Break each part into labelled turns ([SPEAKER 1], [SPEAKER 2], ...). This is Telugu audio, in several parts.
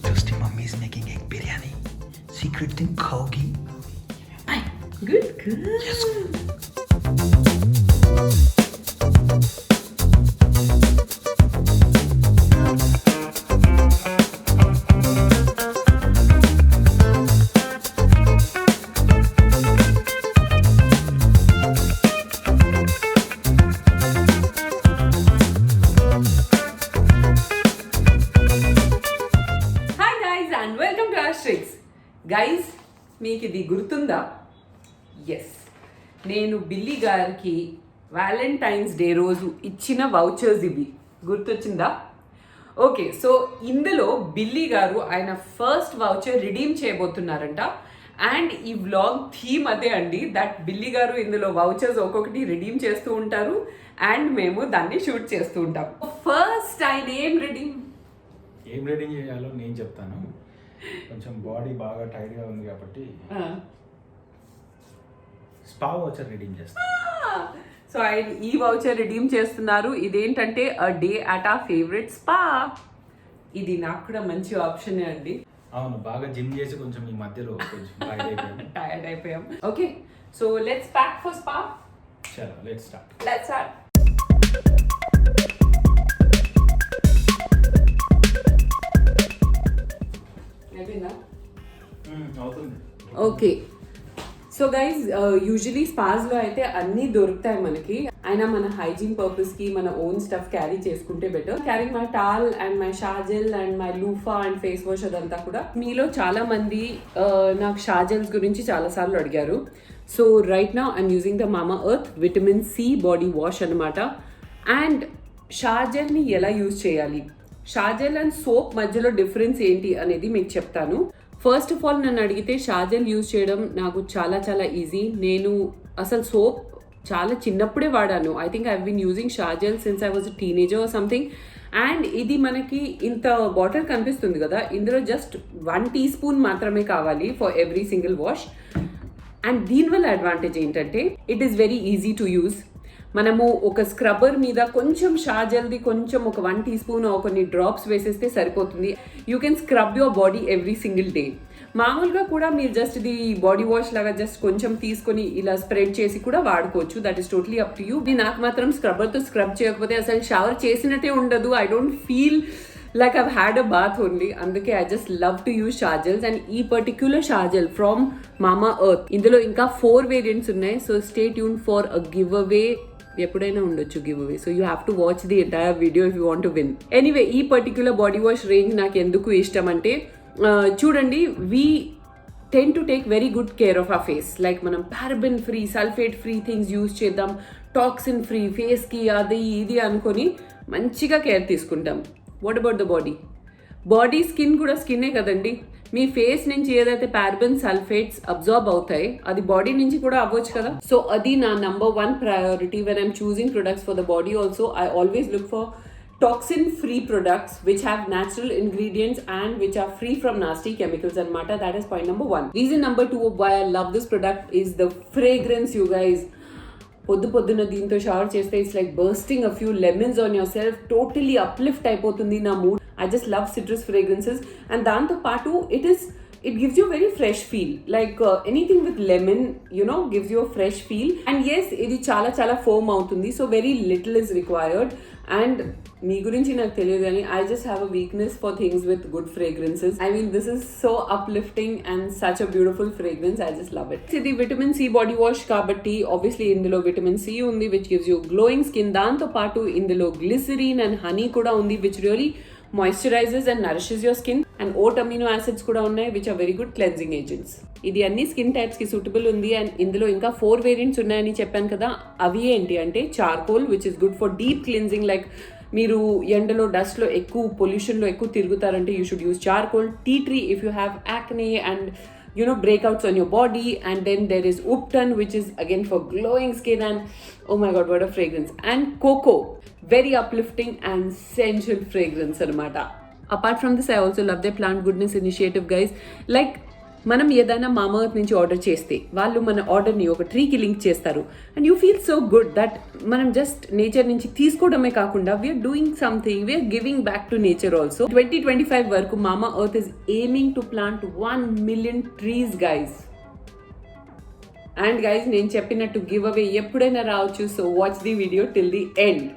[SPEAKER 1] Trusty mummy is making egg biryani. Secret thing खाओगी?
[SPEAKER 2] Good.
[SPEAKER 1] Yes.
[SPEAKER 2] Hi guys and welcome to Astrix. Guys, మీకు ఇది గుర్తుందా? ఎస్, నేను బిల్లీ గారికి వ్యాలంటైన్స్ డే రోజు ఇచ్చిన వౌచర్స్ ఇవి గుర్తొచ్చిందా? ఓకే, సో ఇందులో బిల్లీ గారు ఆయన ఫస్ట్ వౌచర్ రిడీమ్ చేయబోతున్నారంట. అండ్ ఈ వ్లాగ్ థీమ్ అదే అండి, దట్ బిల్లీ గారు ఇందులో వౌచర్స్ ఒక్కొక్కటి రిడీమ్ చేస్తూ ఉంటారు అండ్ మేము దాన్ని షూట్ చేస్తూ ఉంటాం. ఫస్ట్ ఆయన ఏం రిడీమ్
[SPEAKER 3] చేయాలో నేను చెప్తాను. కొంచెం బాడీ బాగా టైట్గా ఉంది కాబట్టి స్పా వౌచర్ రిడీమ్ చేస్తాను.
[SPEAKER 2] సో ఆయన ఈ వౌచర్ రిడీమ్ చేస్తున్నారు. ఇదేంటంటే a day at our favourite spa. ఇది నాకు కూడా మంచి ఆప్షనే అండి.
[SPEAKER 3] అవును, బాగా జిమ్ చేసి కొంచెం ఈ మధ్యలో కొంచెం
[SPEAKER 2] టైర్డ్ అయిపోయాం. Okay, so let's pack for spa.
[SPEAKER 3] చలో లెట్స్ స్టార్ట్. అవుతుంది.
[SPEAKER 2] ఓకే, సో గైజ్ యూజువలీ స్పాస్లో అయితే అన్నీ దొరుకుతాయి మనకి. అయినా మన హైజీన్ పర్పస్కి మన ఓన్ స్టఫ్ క్యారీ చేసుకుంటే better. Carrying my towel and my shower gel and my loofah and face wash అదంతా కూడా. మీలో చాలా మంది నాకు షాజెల్స్ గురించి చాలాసార్లు అడిగారు. So right now I'm using the Mamaearth vitamin C body wash అనమాట. అండ్ షాజెల్ని ఎలా యూజ్ చేయాలి, షాజెల్ అండ్ సోప్ మధ్యలో డిఫరెన్స్ ఏంటి అనేది మీకు చెప్తాను. ఫస్ట్ ఆఫ్ ఆల్ నన్ను అడిగితే షాజెల్ యూజ్ చేయడం నాకు చాలా చాలా ఈజీ. నేను అసలు సోప్ చాలా చిన్నప్పుడే వాడాను. I think I been using shower gel since I was teenager or something. And ఇది మనకి ఇంత బాటిల్ కనిపిస్తుంది కదా, ఇందులో జస్ట్ 1 teaspoon మాత్రమే కావాలి for every single wash. And దీనివల్ల అడ్వాంటేజ్ ఏంటంటే it is very easy to use. మనము ఒక స్క్రబ్బర్ మీద కొంచెం షాజెల్ది కొంచెం ఒక 1 teaspoon కొన్ని డ్రాప్స్ వేసేస్తే సరిపోతుంది. You can scrub your body every single day. మామూలుగా కూడా మీరు జస్ట్ ఇది బాడీ వాష్ లాగా జస్ట్ కొంచెం తీసుకొని ఇలా స్ప్రెడ్ చేసి కూడా వాడుకోవచ్చు. That is totally up to you. నాకు మాత్రం స్క్రబ్బర్తో స్క్రబ్ చేయకపోతే అసలు షవర్ చేసినట్టే ఉండదు. I don't feel like I've had a bath only. అందుకే I just love to use shower gels. And ఈ particular shower gel from Mamaearth, ఇందులో ఇంకా 4 వేరియంట్స్ ఉన్నాయి. So stay tune for a give away. ఎప్పుడైనా ఉండొచ్చు giveaway, so you have to watch the entire video if you want to win. Anyway, ఈ పర్టిక్యులర్ బాడీ వాష్ రేంజ్ నాకు ఎందుకు ఇష్టం అంటే చూడండి, we tend to take very good care of our face. Like మనం paraben free, sulphate free things use చేద్దాం, టాక్సిన్ ఫ్రీ, ఫేస్కి అది ఇది అనుకొని మంచిగా కేర్ తీసుకుంటాం. What about the body skin కూడా స్కిన్నే కదండి. మీ ఫేస్ నుంచి ఏదైతే పారబెన్ సల్ఫేట్స్ అబ్జార్బ్ అవుతాయి అది బాడీ నుంచి కూడా అవ్వచ్చు కదా. సో అది నా number 1 priority when I'm choosing products for the body. Also I always look for toxin free products which have natural ingredients and which are free from nasty chemicals and matter. That is point number 1. Reason number 2 why I love this product is the fragrance, you guys. పొద్దున దీంతో షవర్ చేస్తే it's like bursting a few lemons on your self. Totally uplift అయిపోతుంది నా mood. I just love citrus fragrances. And దాంతో పాటు it gives you a very fresh feel. Like anything with lemon, gives you a fresh feel. And yes, ఇది చాలా foam అవుతుంది. So very little is required. And మీ గురించి నాకు తెలియదు కానీ I just have a weakness for things with good fragrances. I mean, this is so uplifting and such a beautiful fragrance. I just love it. ఇది విటమిన్ సి బాడీ వాష్ కాబట్టి ఆబ్వియస్లీ ఇందులో విటమిన్ సి ఉంది which gives you glowing skin. దాంతో పాటు ఇందులో గ్లిసరిన్ అండ్ హనీ కూడా ఉంది which really moisturizes and nourishes your skin. And oat amino acids కూడా ఉన్నాయి which are very good cleansing agents. ఇది అన్ని స్కిన్ టైప్స్ కి సూటబుల్ ఉంది. అండ్ ఇందులో ఇంకా 4 వేరియంట్స్ ఉన్నాయని చెప్పాను కదా. అవి ఏంటి అంటే charcoal which is good for deep cleansing. Like మీరు ఎండలో డస్ట్లో ఎక్కువ పొల్యూషన్లో ఎక్కువ తిరుగుతారంటే you should use charcoal. Tea tree if you have acne and breakouts on your body. And then there is Upton which is again for glowing skin. And oh my god, what a fragrance. And cocoa, very uplifting and sensual fragrance anamata. Apart from this, I also love their plant goodness initiative, guys. Like మనం ఏదైనా మామా ఎర్త్ నుంచి ఆర్డర్ చేస్తే వాళ్ళు మన ఆర్డర్ని ఒక ట్రీకి లింక్ చేస్తారు and you feel so good that మనం జస్ట్ నేచర్ నుంచి తీసుకోవడమే కాకుండా we're doing something, we're giving back to nature also. 2025 వరకు Mama Earth is aiming to plant 1 million trees guys. And guys నేను చెప్పినట్టు గివ్ అవే ఎప్పుడైనా రావచ్చు, so watch the video till the end.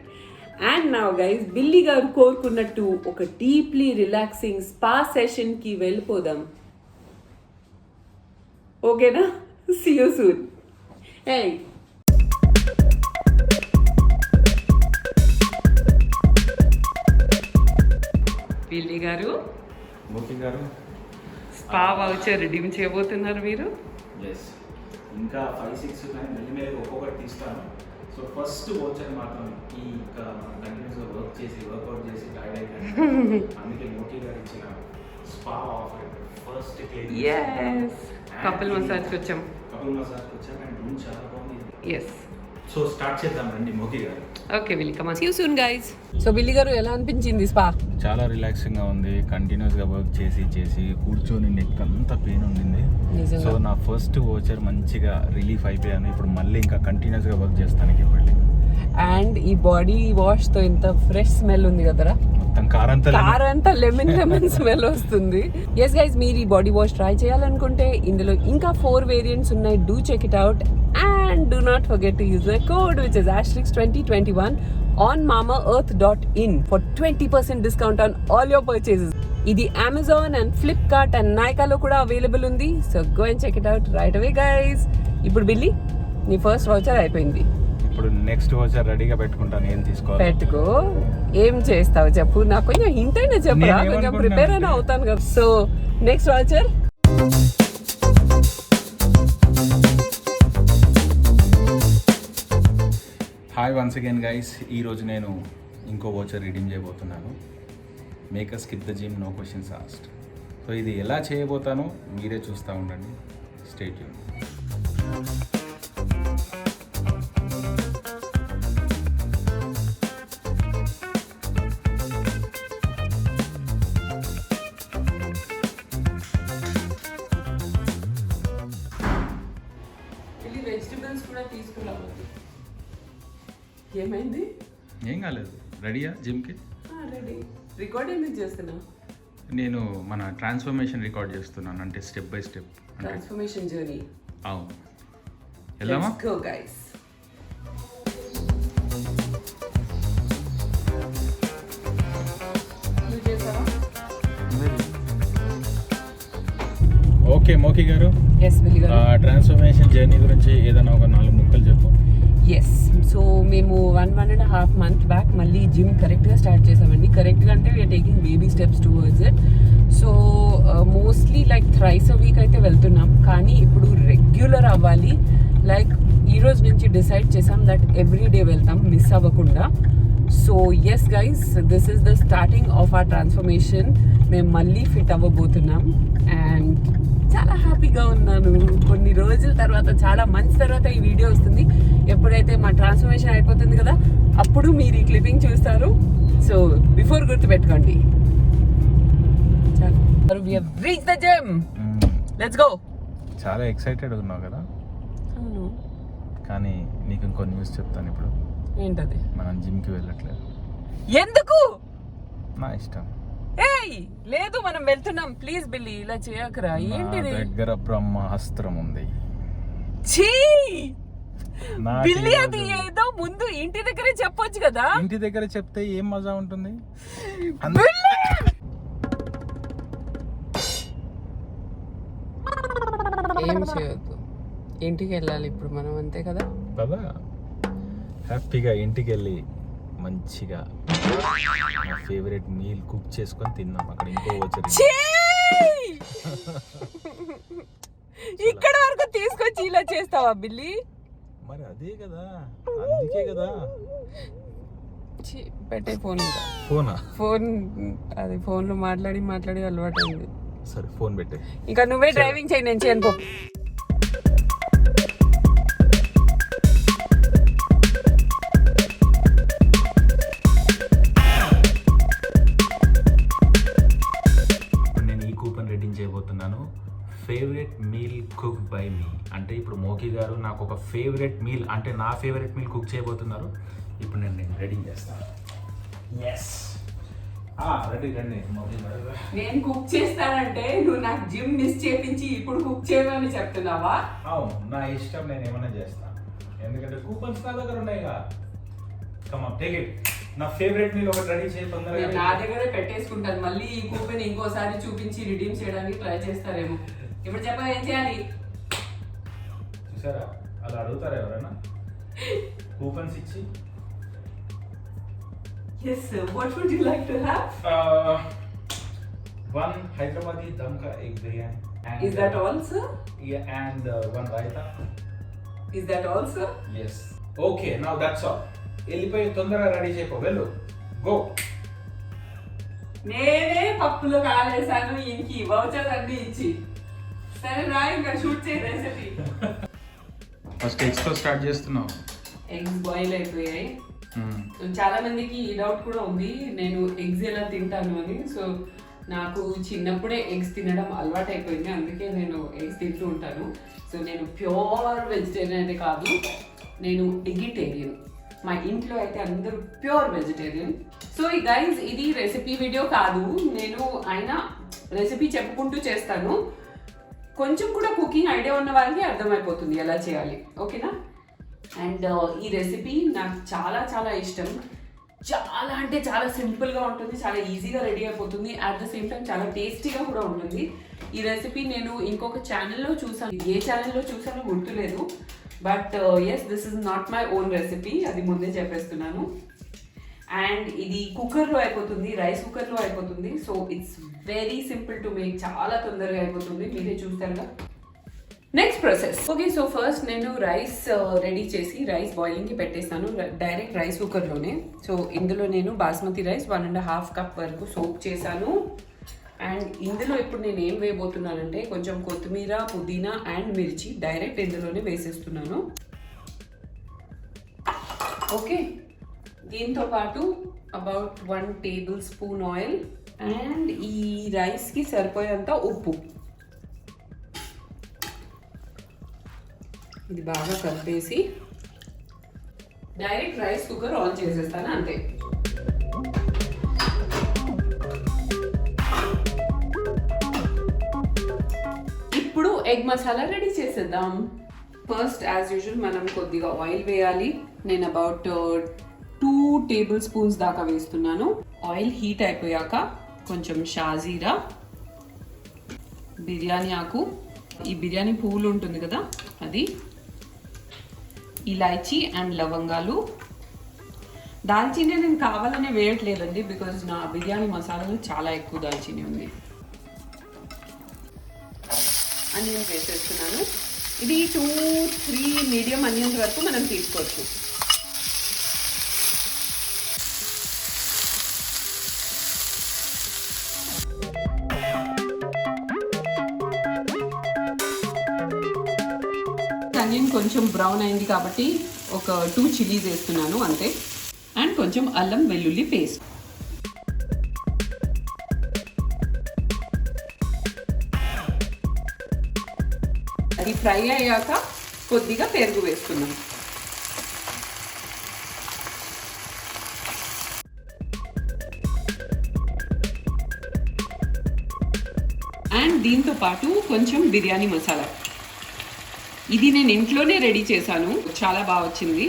[SPEAKER 2] And now guys Billy గారు కోరుకున్నట్టు ఒక డీప్లీ రిలాక్సింగ్ స్పా సెషన్కి వెళ్ళిపోదాం. ఓకేనా? See you soon. Hey Billy గారు,
[SPEAKER 3] మోకి గారు,
[SPEAKER 2] స్పా వౌచర్ రిడీమ్ చేయబోతున్నారు మీరు.
[SPEAKER 3] ఎస్, ఇంకా 5-6 కానీ మెల్లిమెల్లిగా ఒక్కొక్కటి తీస్తాను. సో ఫస్ట్ వోచర్ మాత్రం ఈ కంటిన్యూస్గా వర్కౌట్ చేసి టైర్డ్ అయిపోయింది. అందుకే మోకి గారు ఇచ్చిన స్పా ఆఫర్ ఫస్ట్
[SPEAKER 2] కపుల్ మసాజ్కి వచ్చాం.
[SPEAKER 3] అండ్ రూమ్ చాలా బాగుంది.
[SPEAKER 2] ఎస్,
[SPEAKER 3] సో స్టార్ట్ చేద్దాం రండి మోకి గారు.
[SPEAKER 2] Okay will come on. See you soon guys. So Billy గారు ఎలా అనిపించింది స్పా?
[SPEAKER 3] చాలా రిలాక్సింగ్గా ఉంది. కంటిన్యూస్గా వర్క్ చేసి కూర్చొని నెక్ అంతా పెయిన్ ఉండింది. సో నా ఫస్ట్ వోచర్ మంచిగా రిలీఫ్ అయిపోయాను. ఇప్పుడు మళ్ళీ ఇంకా కంటిన్యూస్గా వర్క్ చేస్తాను ఇవ్వండి.
[SPEAKER 2] అండ్ ఈ బాడీ వాష్ తో ఇంత ఫ్రెష్ స్మెల్ ఉంది కదరా,
[SPEAKER 3] మొత్తం
[SPEAKER 2] కారంతా లెమన్ స్మెల్ వస్తుంది. ఎస్ గైస్, మీరు ఈ బాడీ వాష్ ట్రై చేయాలనుకుంటే ఇందులో ఇంకా 4 వేరియంట్స్ ఉన్నాయి. Do check it out and do not forget to use the code which is *2021 on mamaearth.in for 20% discount on all your purchases. ఇది Amazon and Flipkart and Nykaa లో కూడా అవైలబుల్ ఉంది. So go and check it out right away guys. ఇప్పుడు బిల్లీ నీ ఫస్ట్ వౌచర్ అయిపోయింది.
[SPEAKER 3] ఇప్పుడు నెక్స్ట్ వోచర్ రెడీగా పెట్టుకుంటాను. ఏం తీసుకోవాలి?
[SPEAKER 2] పెట్టుకో. ఏం చేస్తావు చెప్పు, నాకు కొంచెం హింట్ అయినా చెప్పరా, కొంచెం ప్రిపేర్ అయినా అవుతాను కదా. So next voucher
[SPEAKER 3] hi once again guys. ఈరోజు నేను ఇంకో వోచర్ రిడీమ్ చేయబోతున్నాను. Make us skip the gym, no questions asked. So ఇది ఎలా చేయబోతానో మీరే చూస్తూ ఉండండి. Stay tune.
[SPEAKER 2] వెజిటబుల్స్ కూడా తీసుకురావాలి. ఏమైంది?
[SPEAKER 3] ఏం కాలేదు. రెడీయా జిమ్కి?
[SPEAKER 2] రెడీ. రికార్డ్ ఎందుకు చేస్తున్నా?
[SPEAKER 3] నేను మన ట్రాన్స్ఫర్మేషన్ రికార్డ్ చేస్తున్నాను. అంటే step by step
[SPEAKER 2] transformation journey.
[SPEAKER 3] అవును, వెళ్దామా?
[SPEAKER 2] Let's go guys.
[SPEAKER 3] ఓకే మోకి గారు,
[SPEAKER 2] ఎస్ బిల్లీ గారు,
[SPEAKER 3] ట్రాన్స్ఫర్మేషన్ జర్నీ గురించి ఏదైనా ఒక 4 ముక్కలు చెప్పు.
[SPEAKER 2] ఎస్, సో మేము 1.5 month బ్యాక్ మళ్ళీ జిమ్ కరెక్ట్గా స్టార్ట్ చేసామండి. కరెక్ట్గా అంటే we're taking baby steps towards it. So mostly like thrice a week అయితే వెళ్తున్నాం, కానీ ఇప్పుడు రెగ్యులర్ అవ్వాలి. లైక్ ఈ రోజు నుంచి డిసైడ్ చేసాం దట్ ఎవ్రీ డే వెళ్తాం, మిస్ అవ్వకుండా. So yes guys, this is the starting of our transformation. మేము మళ్ళీ ఫిట్ అవ్వబోతున్నాం అండ్ చాలా హ్యాపీగా ఉన్నాను. కొన్ని రోజుల తర్వాత, చాలా మంత్స్ తర్వాత ఈ వీడియో వస్తుంది. ఎప్పుడైతే మా ట్రాన్స్ఫర్మేషన్ అయిపోతుంది కదా, అప్పుడు మీరు ఈ క్లిప్పింగ్ చూస్తారు. సో బిఫోర్ గుర్తుపెట్టుకోండి. We have reached the gym. Let's go.
[SPEAKER 3] చాలా ఎక్సైటెడ్ ఉన్నావు కదా?
[SPEAKER 2] అవును.
[SPEAKER 3] కానీ నీకు ఇంకో న్యూస్ చెప్తాను ఇప్పుడు.
[SPEAKER 2] ఏంటది?
[SPEAKER 3] మనం జిమ్కి వెళ్ళట్లేదు.
[SPEAKER 2] ఎందుకు?
[SPEAKER 3] నా ఇష్టం.
[SPEAKER 2] ఏయ్ లేదు, మనం వెళ్తున్నాం. ప్లీజ్ బిల్లీ, ఇలా చేయకరా. ఏంటిది?
[SPEAKER 3] దగ్గర బ్రహ్మాస్త్రం ఉంది.
[SPEAKER 2] ఛీ బిల్లీ, అది ఏదో ముందు ఇంటి దగ్గరే చెప్పొచ్చు కదా.
[SPEAKER 3] ఇంటి దగ్గర చెప్తే ఏం మజా ఉంటుంది?
[SPEAKER 2] ఏం చేయొద్దు, ఇంటికి వెళ్ళాలి ఇప్పుడు మనం, అంతే కదా.
[SPEAKER 3] కదా, హ్యాపీగా ఇంటికి వెళ్ళి మంచిగా నా ఫేవరెట్ మీల్ కుక్ చేసుకొని తిన్నాం. అక్కడ ఇంకో వచ్చి
[SPEAKER 2] ఇక్కడ వరకు తీసుకొచ్చి ఇలా చేస్తావా బిల్లీ?
[SPEAKER 3] మరి అదే కదా, అందుకే కదా.
[SPEAKER 2] పెట్టే ఫోన్.
[SPEAKER 3] ఫోన్
[SPEAKER 2] అది ఫోన్లో మాట్లాడి అలవాటు అయింది.
[SPEAKER 3] సరే ఫోన్ పెట్టే.
[SPEAKER 2] ఇంకా నువ్వే డ్రైవింగ్ చేయి, నేను చేయను.
[SPEAKER 3] నేను ఈ కూపన్ రిడీమ్ చేయబోతున్నాను. ఫేవరెట్ మోకి గారు నాకు ఒక ఫేవరెట్ మీల్, అంటే నా ఫేవరెట్ మీల్ కుక్ చేయబోతున్నారు. ఇప్పుడు నేను రెడీ చేస్తాను. ఎస్ రండి మోకి గారు.
[SPEAKER 2] నేను కుక్ చేస్తానంటే నువ్వు నాకు జిమ్ మిస్ చేపించి ఇప్పుడు కుక్ చేయమని చెప్తున్నావా?
[SPEAKER 3] అవును, నా ఇష్టం, నేను ఏమైనా చేస్తాను, ఎందుకంటే కూపన్స్ నా దగ్గర ఉన్నాయిగా. Come on, take it. నా ఫేవరెట్ మీల్ ఒకటి రెడీ చేయి తొందరగా.
[SPEAKER 2] నా దగ్గరే పెట్టేసుకుంటాను, మళ్ళీ ఈ కూపన్ ఇంకోసారి చూపించి రిడీమ్ చేయడానికి ట్రై చేస్తారేమో. ఇప్పుడు చెప్పగా ఏం చేయాలి?
[SPEAKER 3] చూసారా, అలా అడుగుతారా ఎవరైనా కూపన్స్ ఇచ్చి?
[SPEAKER 2] Yes sir, what would you like to have?
[SPEAKER 3] One Hyderabadi dum ka egg biryani. And,
[SPEAKER 2] Is that all sir?
[SPEAKER 3] Yeah, and one raita.
[SPEAKER 2] Is that all sir?
[SPEAKER 3] Yes. Okay, now that's all. వెళ్ళిపోయి తొందరగా రెడీ చేయపో, వెళ్ళు, గో.
[SPEAKER 2] నేనే పప్పులో కాలేసాను ఇంకి వౌచర్ అన్ని ఇచ్చి. సరే రా ఇంకా షూట్ చేయి రెసిపీ.
[SPEAKER 3] ఫస్ట్ ఎగ్స్ తో స్టార్ట్ చేస్తున్నావు.
[SPEAKER 2] ఎగ్స్ బాయిల్ అయిపోయాయి. చాలా మందికి ఈ డౌట్ కూడా ఉంది, నేను ఎగ్స్ ఎలా తింటాను అని. సో నాకు చిన్నప్పుడే ఎగ్స్ తినడం అలవాటు అయిపోయింది, అందుకే నేను ఎగ్స్ తింటూ ఉంటాను. సో నేను ప్యూర్ వెజిటేరియన్ అయితే కాదు, నేను ఎగిటేరియన్. మా ఇంట్లో అయితే అందరూ ప్యూర్ వెజిటేరియన్. సో ఈ గైజ్ ఇది రెసిపీ వీడియో కాదు, నేను అయినా రెసిపీ చెప్పుకుంటూ చేస్తాను. కొంచెం కూడా కుకింగ్ ఐడియా ఉన్న వాళ్ళకి అర్థమైపోతుంది ఎలా చేయాలి, ఓకేనా? అండ్ ఈ రెసిపీ నాకు చాలా చాలా ఇష్టం. చాలా అంటే చాలా సింపుల్గా ఉంటుంది, చాలా ఈజీగా రెడీ అయిపోతుంది, అట్ ద సేమ్ టైం చాలా టేస్టీగా కూడా ఉంటుంది. ఈ రెసిపీ నేను ఇంకొక ఛానల్లో చూసాను, ఏ ఛానల్లో చూసానో గుర్తులేదు. But yes, this is not my own recipe, అది ముందే చెప్పేస్తున్నాను. అండ్ ఇది కుక్కర్లో అయిపోతుంది, రైస్ కుక్కర్లో అయిపోతుంది. So it's very simple to make, చాలా తొందరగా అయిపోతుంది, మీరే చూస్తారుగా. Next process. Okay, so first నేను రైస్ రెడీ చేసి రైస్ బాయిలింగ్కి పెట్టేస్తాను డైరెక్ట్ రైస్ కుక్కర్లోనే. సో ఇందులో నేను బాస్మతి రైస్ 1.5 కప్ వరకు సోక్ చేశాను. అండ్ ఇందులో ఇప్పుడు నేను ఏం వేయబోతున్నానంటే కొంచెం కొత్తిమీర, పుదీనా అండ్ మిర్చి డైరెక్ట్ ఇందులోనే వేసేస్తున్నాను. ఓకే, దీంతో పాటు about 1 table spoon oil and ఈ రైస్కి సరిపోయేంత ఉప్పు. ఇది బాగా కలిపేసి డైరెక్ట్ రైస్ కుక్కర్ ఆన్ చేసేస్తాను, అంతే. ఇప్పుడు ఎగ్ మసాలా రెడీ చేసేద్దాం. ఫస్ట్ యాజ్ యూజువల్ మనం కొద్దిగా ఆయిల్ వేయాలి. నేను అబౌట్ 2 టేబుల్ స్పూన్స్ దాకా వేస్తున్నాను. ఆయిల్ హీట్ అయిపోయాక కొంచెం షాజీరా, బిర్యానీ ఆకు, ఈ బిర్యానీ పువ్వులు ఉంటుంది కదా అది, ఇలాచీ అండ్ లవంగాలు. దాల్చిని నేను కావాలనే వేయట్లేదండి, బికాజ్ నా బిర్యానీ మసాలాలో చాలా ఎక్కువ దాల్చిని ఉంది. అనియన్ వేసేస్తున్నాను. ఇది 2-3 మీడియం అనియన్స్ వరకు మనం తీసుకోవచ్చు. ఆనియన్ కొంచెం బ్రౌన్ అయింది కాబట్టి ఒక 2 చిల్లీస్ వేస్తున్నాను అంతే. అండ్ కొంచెం అల్లం వెల్లుల్లి పేస్ట్. అది ఫ్రై అయ్యాక కొద్దిగా పెరుగు వేస్తున్నాను. అండ్ దీంతో పాటు కొంచెం బిర్యానీ మసాలా. ఇది నేను ఇంట్లోనే రెడీ చేశాను, చాలా బాగా వచ్చింది.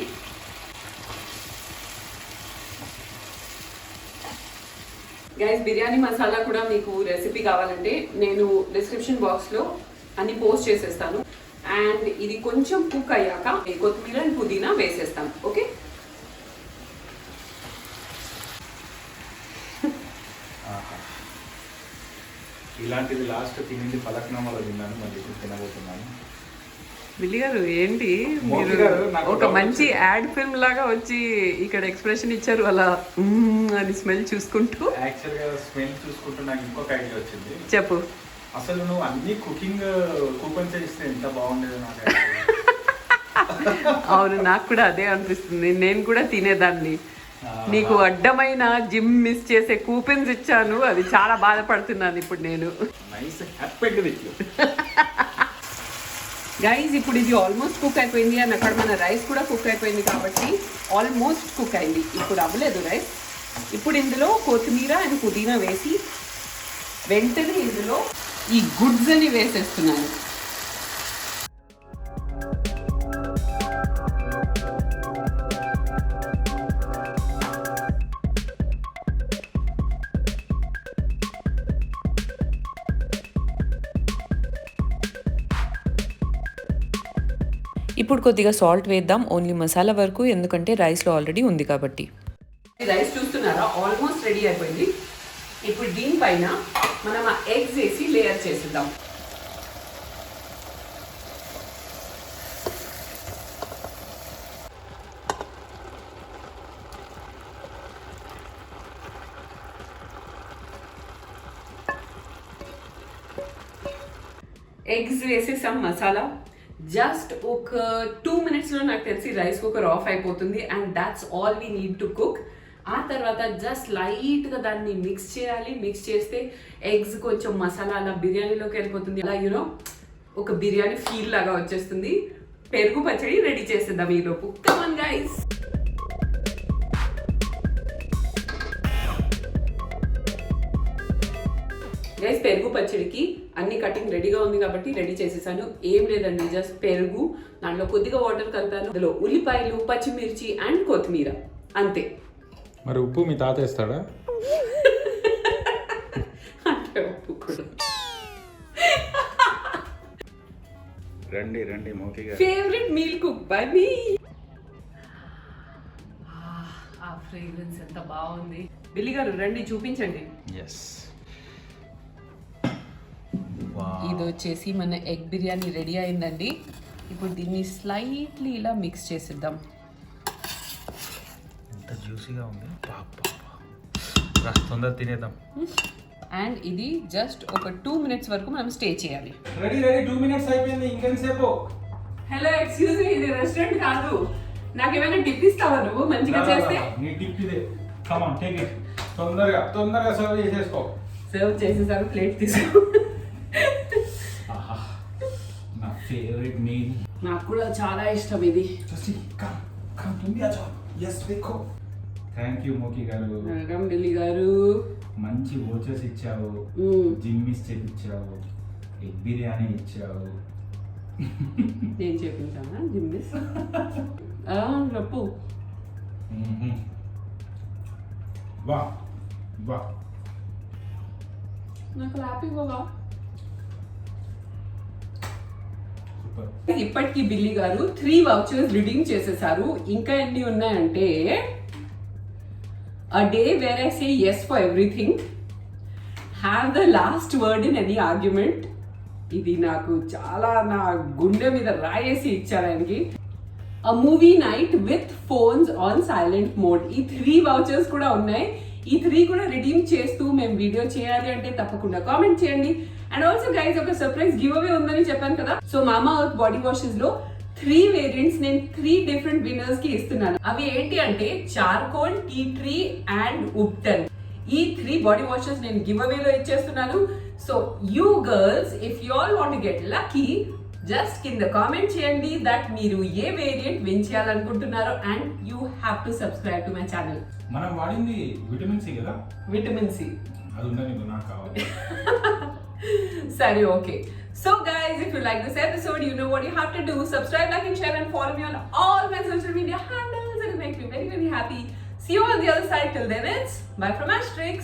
[SPEAKER 2] గైస్, బిర్యానీ మసాలా కూడా మీకు రెసిపీ కావాలంటే నేను డిస్క్రిప్షన్ బాక్స్లో అన్ని పోస్ట్ చేసేస్తాను. అండ్ ఇది కొంచెం కుక్ అయ్యాక కొత్తిమీర అండ్ పుదీనా వేసేస్తాం. ఓకే,
[SPEAKER 3] ఇలాంటిది లాస్ట్ తినింది పలక్నామాలో తిన్నాను, మళ్ళీ ఇప్పుడు తినబోతున్నాను.
[SPEAKER 2] బిల్లి గారు ఏంటి మీరు ఒక మంచి యాడ్ ఫిల్మ్ లాగా వచ్చి ఇక్కడ ఎక్స్ప్రెషన్ ఇచ్చారు అలా అని స్మెల్ చూసుకుంటూ.
[SPEAKER 3] యాక్చువల్గా స్మెల్ చూసుకుంటూ నాకు ఇంకొక ఐడియా వచ్చింది.
[SPEAKER 2] చెప్పు.
[SPEAKER 3] అసలు నువ్వు అన్ని కుకింగ్ కూపన్స్ ఇస్తే ఎంత బాగుండేది నాకు.
[SPEAKER 2] అవును, నాకు కూడా అదే అనిపిస్తుంది, నేను కూడా తినేదాన్ని. నీకు అడ్డమైన జిమ్ మిస్ చేసే కూపన్స్ ఇచ్చాను, అది చాలా బాధపడుతున్నాను ఇప్పుడు నేను. గైస్ ఇప్పుడు ఇది ఆల్మోస్ట్ కుక్ అయిపోయింది అండ్ అక్కడ మన రైస్ కూడా కుక్ అయిపోయింది కాబట్టి ఆల్మోస్ట్ కుక్ అయింది. ఇప్పుడు అవ్వలేదు రైస్. ఇప్పుడు ఇందులో కొత్తిమీర అండ్ పుదీనా వేసి వెంటనే ఇందులో ఈ గుడ్స్ అని వేసేస్తున్నాను.
[SPEAKER 4] ఇప్పుడు కొద్దిగా సాల్ట్ వేద్దాం, ఓన్లీ మసాలా వరకు, ఎందుకంటే రైస్లో ఆల్రెడీ ఉంది కాబట్టి.
[SPEAKER 2] రైస్ చూస్తున్నారా ఆల్మోస్ట్ రెడీ అయిపోయింది. ఇప్పుడు దీనిపైన మనం ఆ ఎగ్స్ వేసి లేయర్ చేసిద్దాం. ఎగ్స్ వేసేసాం, మసాలా జస్ట్ ఒక 2 minutesలో నాకు తెలిసి రైస్ కుక్కర్ ఆఫ్ అయిపోతుంది and that's all we need to cook. ఆ తర్వాత జస్ట్ లైట్గా దాన్ని మిక్స్ చేయాలి. మిక్స్ చేస్తే ఎగ్స్ కొంచెం మసాలా అలా బిర్యానీలోకి వెళ్ళిపోతుంది. అలా యూనో ఒక బిర్యానీ ఫీల్ లాగా వచ్చేస్తుంది. పెరుగు పచ్చడి రెడీ చేసేద్దాం ఈలోపు. Come on guys. గైస్ పెరుగు పచ్చడికి అన్ని కటింగ్ రెడీగా ఉంది కాబట్టి రెడీ చేసేసాను. ఏం లేదండి, జస్ట్ పెరుగు, దాంట్లో కొద్దిగా వాటర్ కలుపుతాను, అందులో ఉల్లిపాయలు, పచ్చిమిర్చి అండ్ కొత్తిమీర, అంతే.
[SPEAKER 5] మరి ఉప్పు మీ తాత వేస్తాడా?
[SPEAKER 2] అంటే ఉప్పు కూడా.
[SPEAKER 3] రండి రండి మోకి గారు.
[SPEAKER 2] ఫేవరెట్ మీల్ కుక్ బై మీ. ఆ ఫ్రేగ్రెన్స్ ఎంత బాగుంది. బిల్లి గారు రండి చూపించండి.
[SPEAKER 3] ఎస్,
[SPEAKER 2] ఇది వచ్చేసి మన ఎగ్ బిర్యానీ రెడీ అయిందండి. ఇప్పుడు దీన్ని స్లైట్లీ ఇలా మిక్స్ చేసిద్దాం.
[SPEAKER 3] ఎంత జ్యూసీగా ఉంది, తొందర తినేద్దాం.
[SPEAKER 2] అండ్ ఇది జస్ట్ ఒక 2 minutes వరకు మనం స్టే చేయాలి.
[SPEAKER 5] రెడీ 2 minutes అయిపోయింది, ఇంకెంతసేపు?
[SPEAKER 2] హలో ఎక్స్క్యూజ్ మీ, ఇది రెస్టారెంట్ కాదు. నాకేమైనా టిప్ ఇస్తావా నువ్వు మంచిగా చేస్తే?
[SPEAKER 5] నీ టిప్ ఇదే. Come on take it. తొందరగా సర్వ్ చేసేసుకో.
[SPEAKER 2] సర్వ్ చేసేసారు, ప్లేట్ తీసుకో.
[SPEAKER 5] నా ఫేవరెట్ మీల్.
[SPEAKER 2] నాకు కూడా చాలా ఇష్టం ఇది.
[SPEAKER 5] థ్యాంక్ యూ మోకి గారు.
[SPEAKER 2] వెల్కమ్ ఢిల్లీ గారు.
[SPEAKER 5] మంచి వోచర్స్ ఇచ్చావు, జిమ్ మిస్ చేయించావు, ఎగ్ బిర్యానీ ఇచ్చావు.
[SPEAKER 2] నేను చేపించానా జిమ్ మిస్? చెప్పు.
[SPEAKER 5] వా వా,
[SPEAKER 2] నాకు హ్యాపీగా.
[SPEAKER 5] సూపర్.
[SPEAKER 2] ఇప్పటికీ బిల్లీ గారు 3 vouchers రిడీమ్ చేసేసారు. ఇంకా ఎన్ని ఉన్నాయంటే a day where I say yes for everything, have the last word in any argument. ఇది నాకు చాలా నా గుండె మీద రాయేసి ఇచ్చారు ఆయనకి. a movie night with phones on silent mode. ఈ 3 vouchers కూడా ఉన్నాయి. ఈ 3 కూడా రిడీమ్ చేస్తూ మేము వీడియో చేయాలి అంటే తప్పకుండా కామెంట్ చేయండి. అండ్ ఆల్సో గైస్ ఒక సర్ప్రైజ్ గివ్ అవే ఉందని చెప్పాను కదా. సో మామా ఎర్త్ బాడీ వాషెస్ లో 3 వేరియంట్స్ నేను 3 డిఫరెంట్ విన్నర్స్ కి ఇస్తున్నాను. అవి ఏంటి అంటే charcoal, tea tree and ubtan. ఈ 3 బాడీ వాషెస్ నేను గివ్ అవే లో ఇచ్చేస్తున్నాను. So you girls, if you all want to get lucky, just కింద కామెంట్ చేయండి దట్ మీరు ఏ వేరియంట్ విన్ చేయాలనుకుంటున్నారో and you have to subscribe to my channel.
[SPEAKER 5] మనం వాడింది విటమిన్ సి కదా?
[SPEAKER 2] విటమిన్ సి
[SPEAKER 5] అది ఉందని నాకు కావాలి.
[SPEAKER 2] Sorry, okay. So guys, if you like this episode, you know what you have to do. Subscribe, like and share and follow me on all my social media handles. It will make me very, very happy. See you on the other side. Till then, it's bye from Asterix.